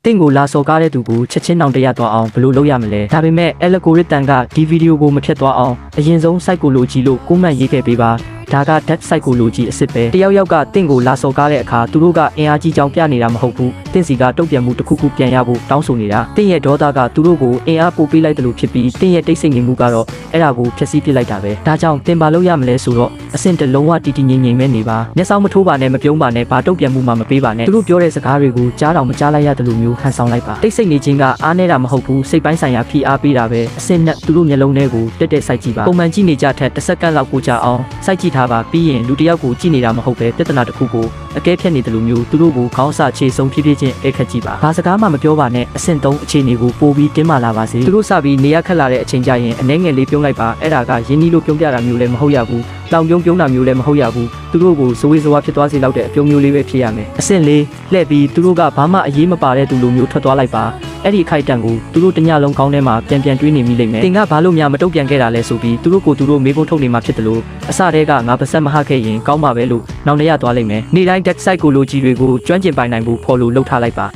တင့်ကိုလာစော်ကားတဲ့သူကိုချက်ချင်းတောင်တရသွားအောင်ဘယ်လိုလုပ်ရမလဲဒါပေမဲ့ algorithm ကဒီဗီဒီယိုကိုမဖြတ်သွားအောင်အရင်ဆုံး psychology လို့ကိုမှတ်ရေးခဲ့ပေးပါဒါက death psychology အစ်စ်ပဲတယောက်ယောက်ကတင့်ကိုလာစော်ကားတဲ့အခါသူတို့ကအင်အားကြီးကြောင်ပြနေတာမဟုတ်ဘူးတင့်စီကတုတ်ပြန်မှုတစ်ခုခုပြန်ရဖို့တောင်းဆိုနေတာတင့်ရဲ့ဒေါသကသူတို့ကိုအင်အားပို့ပေးလိုက်တယ်လို့ဖြစ်ပြီးတင့်ရဲ့တိတ်ဆိတ်နေမှုကတော့အဲ့ဒါကိုဖျက်ဆီးပစ်လိုက်တာပဲဒါကြောင့်တင်ပါလို့ရမလဲဆိုတော့အဆင့်တလုံးဝတည်တည်ငြိမ်ငြိမ်ပဲနေပါမျက်စောင်းမထိုးပါနဲ့မပြုံးပါနဲ့ဘာတုတ်ပြန်မှုမှမပေးပါနဲ့သူတို့ပြောတဲ့စကားတွေကိုကြားတော့မကြားလိုက်ရတယ်လို့မျိုးဟန်ဆောင်လိုက်ပါတိတ်ဆိတ်နေခြင်းကအားနေတာမဟုတ်ဘူးစိတ်ပိုင်းဆိုင်ရာဖိအားပေးတာပဲအဆင့်နဲ့သူတို့မျက်လုံးထဲကိုတက်တက်စိုက်ကြည့်ပါပုံမှန်ကြည့်နေကြတဲ့တစ်စက္ကန့်လောက်ကိုကြာအောင်စိုက်ကြည့်ထားပါပြီးရင်လူတယောက်ကိုကြည့်နေတာမဟုတ်ပဲပြဿနာတစ်ခုကိုအကဲဖြတ်နေတယ်လို့မျိုးသူတို့ကိုခေါင်းဆခြေဆုံးဖြည်းဖြည်းချင်းအခက်ကြည့်ပါဘာစကားမှမပြောပါနဲ့အဆင့်3အခြေအနေကိုပိုပြီးတင်းမာလာပါစေသူတို့စပြီးနေရခက်လာတဲ့အချိန်ကျရင်အနှဲငယ်လေးပြုံးလိုက်ပါအဲ့ဒါကရင်းနှီးလို့ပြုံးပြတာမျိုးလည်းမဟုတ်ရဘူးလောင်ပြုံးတာမျိုးလည်းမဟုတ်ရဘူးသူတို့ကိုဇဝေဇဝါဖြစ်သွားစေလောက်တဲ့အပြုံးမျိုးလေးပဲဖြစ်ရမယ်အဆင့်4လှည့်ပြီးသူတို့ကဘာမှအရေးမပါတဲ့သူလိုမျိုးထွက်သွားလိုက်ပါအဲ့ဒီအခိုက်အတန့်ကိုသူတို့တညလုံးကောင်းထဲမှာပြန်တွေးနေမိလိမ့်မယ်တင်ကဘာလို့များမတုတ်ပြန်ခဲ့တာလဲဆိုပြီးသူတို့ကိုသူတို့မေးခွန်းထုတ်နေမှာဖြစ်တယ်လို့အစတည်းကငါပါစက်မဟခဲ့ရင်ကောင်းပါပဲလို့နောက်နေရသွားလိမ့်မယ်နေ့တိုင်း death psychology တွေကိုကျွမ်းကျင်ပိုင်နိုင်ဖို့ဖော်လို့လှုပ်ထားလိုက်ပါ